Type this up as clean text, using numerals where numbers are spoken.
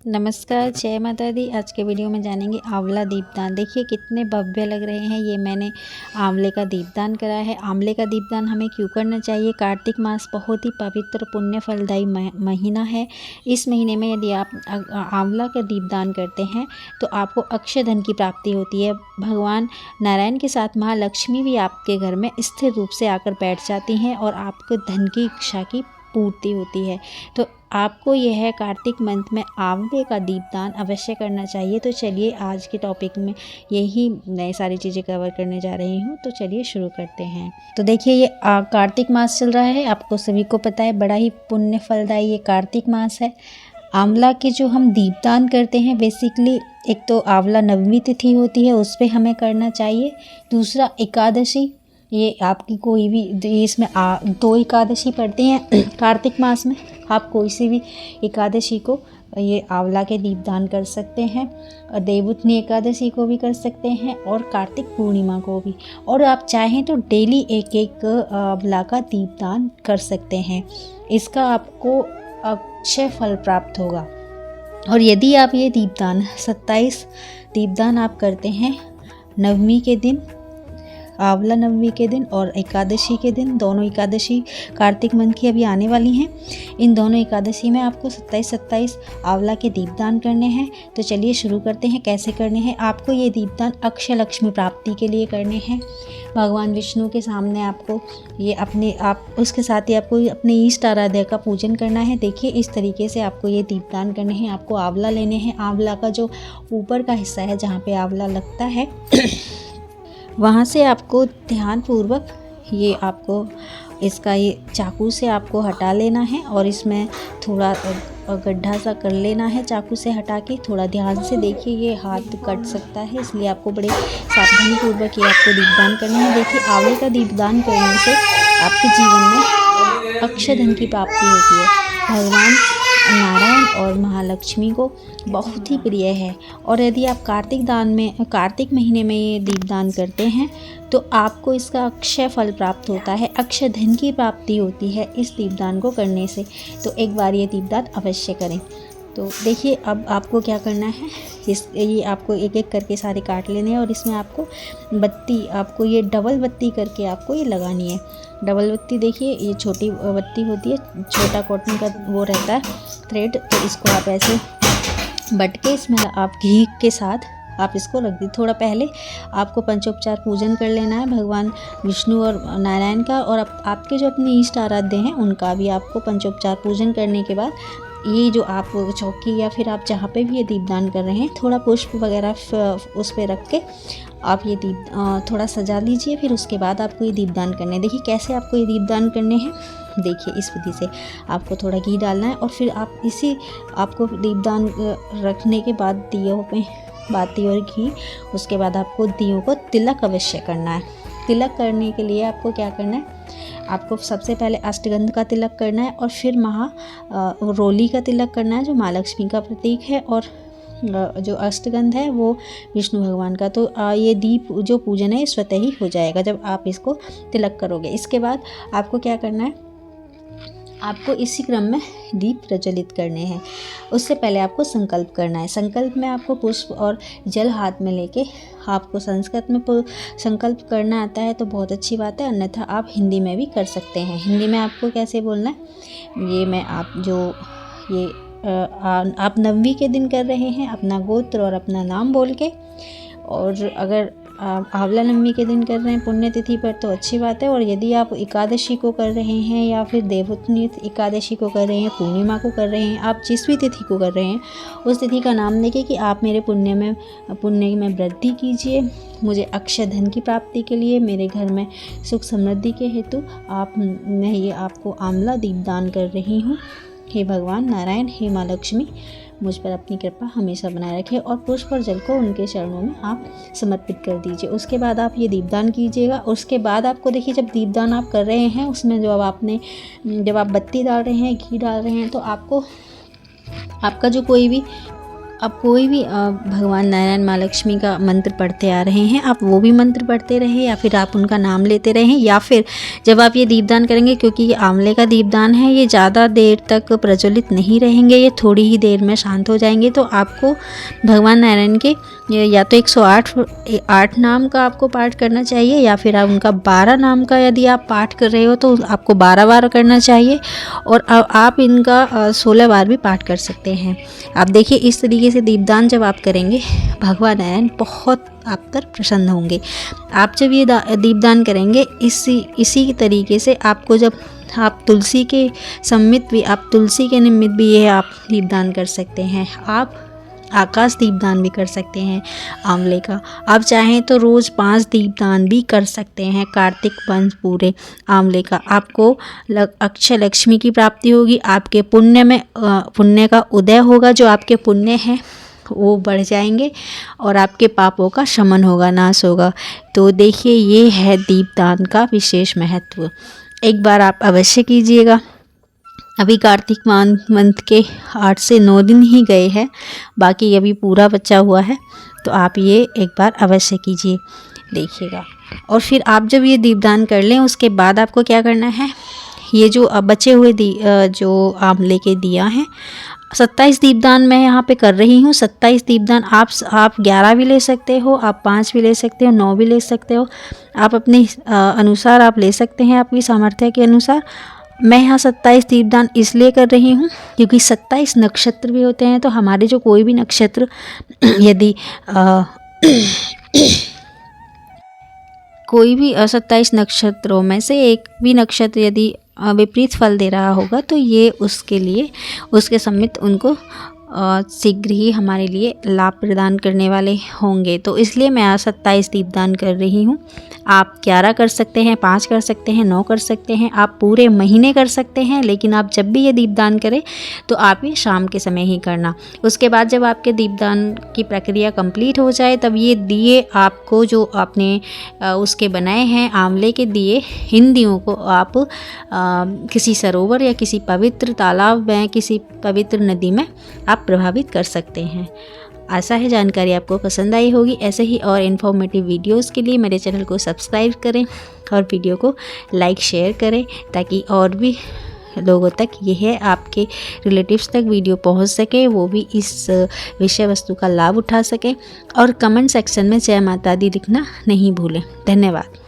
नमस्कार, जय माता दी। आज के वीडियो में जानेंगे आंवला दीपदान। देखिए कितने भव्य लग रहे हैं। ये मैंने आंवले का दीपदान करा है। आंवले का दीपदान हमें क्यों करना चाहिए? कार्तिक मास बहुत ही पवित्र पुण्य फलदायी महीना है। इस महीने में यदि आप आंवला का दीपदान करते हैं तो आपको अक्षय धन की प्राप्ति होती है। भगवान नारायण के साथ महालक्ष्मी भी आपके घर में स्थिर रूप से आकर बैठ जाती हैं और आपको धन की इच्छा की पूर्ति होती है। तो आपको यह कार्तिक मंथ में आंवले का दीपदान अवश्य करना चाहिए। तो चलिए आज के टॉपिक में यही नई सारी चीज़ें कवर करने जा रही हूँ। तो चलिए शुरू करते हैं। तो देखिए ये कार्तिक मास चल रहा है, आपको सभी को पता है, बड़ा ही पुण्य फलदायी ये कार्तिक मास है। आंवला के जो हम दीपदान करते हैं, बेसिकली एक तो आंवला नवमी तिथि होती है, उस पर हमें करना चाहिए। दूसरा एकादशी, ये आपकी कोई भी, इसमें 2 एकादशी पड़ती हैं कार्तिक मास में। आप कोई सी भी एकादशी को ये आंवला के दीपदान कर सकते हैं। और देवउठनी एकादशी को भी कर सकते हैं और कार्तिक पूर्णिमा को भी। और आप चाहें तो डेली एक आंवला का दीपदान कर सकते हैं। इसका आपको अक्षय फल प्राप्त होगा। और यदि आप ये दीपदान 27 दीपदान आप करते हैं नवमी के दिन, आंवला नवमी के दिन और एकादशी के दिन, दोनों एकादशी कार्तिक मंथ की अभी आने वाली हैं, इन दोनों एकादशी में आपको 27 आंवला के दीपदान करने हैं। तो चलिए शुरू करते हैं। कैसे करने हैं? आपको ये दीपदान अक्षय लक्ष्मी प्राप्ति के लिए करने हैं। भगवान विष्णु के सामने आपको ये उसके साथ ही आपको अपने इष्ट आराध्य का पूजन करना है। देखिए इस तरीके से आपको ये दीपदान करने हैं। आपको आंवला लेने हैं। आंवला का जो ऊपर का हिस्सा है, जहाँ पे आंवला लगता है वहाँ से आपको ध्यानपूर्वक इसका ये चाकू से आपको हटा लेना है और इसमें थोड़ा गड्ढा सा कर लेना है। चाकू से हटा के थोड़ा ध्यान से देखिए, ये हाथ कट सकता है, इसलिए आपको बड़े सावधानी पूर्वक ये आपको दीपदान करना है। देखिए आंवले का दीपदान करने से आपके जीवन में अक्षय धन की प्राप्ति होती है। भगवान नारायण और महालक्ष्मी को बहुत ही प्रिय है। और यदि आप कार्तिक महीने में ये दीपदान करते हैं तो आपको इसका अक्षय फल प्राप्त होता है, अक्षय धन की प्राप्ति होती है इस दीपदान को करने से। तो एक बार ये दीपदान अवश्य करें। तो देखिए अब आपको क्या करना है, ये आपको एक एक करके सारे काट लेने हैं और इसमें आपको ये डबल बत्ती करके आपको ये लगानी है। डबल बत्ती, देखिए ये छोटी बत्ती होती है, छोटा कॉटन का वो रहता है थ्रेड, तो इसको आप ऐसे बट के इसमें आप घी के साथ आप इसको रख दी। थोड़ा पहले आपको पंचोपचार पूजन कर लेना है भगवान विष्णु और नारायण का, और आपके जो अपने इष्ट आराध्य हैं उनका भी आपको पंचोपचार पूजन करने के बाद ये जो आप चौकी या फिर आप जहाँ पे भी ये दीपदान कर रहे हैं, थोड़ा पुष्प वगैरह उस पर रख के आप ये दीप थोड़ा सजा लीजिए। फिर उसके बाद आपको ये दीपदान करने हैं। देखिए कैसे आपको ये दीपदान करने हैं। देखिए इस विधि से आपको थोड़ा घी डालना है और फिर आपको दीपदान रखने के बाद दियों पे बाती और घी, उसके बाद आपको दियों को तिलक अवश्य करना है। तिलक करने के लिए आपको क्या करना है, आपको सबसे पहले अष्टगंध का तिलक करना है और फिर रोली का तिलक करना है, जो माँ लक्ष्मी का प्रतीक है, और जो अष्टगंध है वो विष्णु भगवान का। तो ये दीप जो पूजन है स्वतः ही हो जाएगा जब आप इसको तिलक करोगे। इसके बाद आपको क्या करना है, आपको इसी क्रम में दीप प्रज्वलित करने हैं। उससे पहले आपको संकल्प करना है। संकल्प में आपको पुष्प और जल हाथ में लेके आपको संस्कृत में संकल्प करना आता है तो बहुत अच्छी बात है, अन्यथा आप हिंदी में भी कर सकते हैं। हिंदी में आपको कैसे बोलना है, आप नवमी के दिन कर रहे हैं, अपना गोत्र और अपना नाम बोल के। और अगर आप आंवला नवमी के दिन कर रहे हैं पुण्यतिथि पर तो अच्छी बात है। और यदि आप एकादशी को कर रहे हैं या फिर देवउठनी एकादशी को कर रहे हैं, पूर्णिमा को कर रहे हैं, आप जिस भी तिथि को कर रहे हैं उस तिथि का नाम लेके कि आप मेरे पुण्य में वृद्धि कीजिए, मुझे अक्षय धन की प्राप्ति के लिए, मेरे घर में सुख समृद्धि के हेतु मैं ये आपको आंवला दीपदान कर रही हूँ। हे भगवान नारायण, हे माँ लक्ष्मी, मुझ पर अपनी कृपा हमेशा बनाए रखें। और पुष्प और जल को उनके चरणों में आप समर्पित कर दीजिए। उसके बाद आप ये दीपदान कीजिएगा। उसके बाद आपको देखिए, जब दीपदान आप कर रहे हैं उसमें जब आप बत्ती डाल रहे हैं, घी डाल रहे हैं, तो आपका जो कोई भी आप कोई भी भगवान नारायण माँ लक्ष्मी का मंत्र पढ़ते आ रहे हैं, आप वो भी मंत्र पढ़ते रहें या फिर आप उनका नाम लेते रहें, या फिर जब आप ये दीपदान करेंगे, क्योंकि ये आंवले का दीपदान है, ये ज़्यादा देर तक प्रज्वलित नहीं रहेंगे, ये थोड़ी ही देर में शांत हो जाएंगे। तो आपको भगवान नारायण के या तो 108 नाम का आपको पाठ करना चाहिए, या फिर आप उनका 12 नाम का यदि आप पाठ कर रहे हो तो आपको 12 बार करना चाहिए, और आप इनका 16 बार भी पाठ कर सकते हैं। आप देखिए इस तरीके से दीपदान जब आप करेंगे, भगवान नारायण बहुत आप पर प्रसन्न होंगे। आप जब ये दीपदान करेंगे इसी तरीके से आपको, जब आप तुलसी के सम्मित भी, आप तुलसी के निमित्त भी ये आप दीपदान कर सकते हैं। आप आकाश दीपदान भी कर सकते हैं आंवले का। आप चाहें तो रोज़ 5 दीपदान भी कर सकते हैं कार्तिक मास पूरे आंवले का। आपको अक्षय लक्ष्मी की प्राप्ति होगी, आपके पुण्य का उदय होगा, जो आपके पुण्य हैं वो बढ़ जाएंगे, और आपके पापों का शमन होगा, नाश होगा। तो देखिए ये है दीपदान का विशेष महत्व। एक बार आप अवश्य कीजिएगा। अभी कार्तिक मंथ के 8 से 9 दिन ही गए हैं, बाकी अभी पूरा बचा हुआ है, तो आप ये एक बार अवश्य कीजिए, देखिएगा। और फिर आप जब ये दीपदान कर लें, उसके बाद आपको क्या करना है, ये जो बचे हुए जो आंवले के दिया हैं, 27 दीपदान मैं यहाँ पे कर रही हूँ। 27 दीपदान आप 11 भी ले सकते हो, आप 5 भी ले सकते हो, 9 भी ले सकते हो, आप अपने अनुसार आप ले सकते हैं, आपकी सामर्थ्य के अनुसार। मैं यहाँ 27 दीपदान इसलिए कर रही हूँ क्योंकि 27 नक्षत्र भी होते हैं, तो हमारे जो कोई भी नक्षत्र यदि कोई भी 27 नक्षत्रों में से एक भी नक्षत्र यदि विपरीत फल दे रहा होगा, तो ये उसके लिए, उसके सम्मित उनको शीघ्र ही हमारे लिए लाभ प्रदान करने वाले होंगे। तो इसलिए मैं आज 27 दीपदान कर रही हूँ। आप 11 कर सकते हैं, 5 कर सकते हैं, 9 कर सकते हैं, आप पूरे महीने कर सकते हैं, लेकिन आप जब भी ये दीपदान करें तो आप ये शाम के समय ही करना। उसके बाद जब आपके दीपदान की प्रक्रिया कंप्लीट हो जाए, तब ये दिए आपको जो आपने उसके बनाए हैं आंवले के दिए, इन दियों को आप किसी सरोवर या किसी पवित्र तालाब में, किसी पवित्र नदी में आप प्रभावित कर सकते हैं। आशा है जानकारी आपको पसंद आई होगी। ऐसे ही और इन्फॉर्मेटिव वीडियोस के लिए मेरे चैनल को सब्सक्राइब करें और वीडियो को लाइक शेयर करें, ताकि और भी लोगों तक यह आपके रिलेटिव्स तक वीडियो पहुंच सके, वो भी इस विषय वस्तु का लाभ उठा सके। और कमेंट सेक्शन में जय माता दी लिखना नहीं भूलें। धन्यवाद।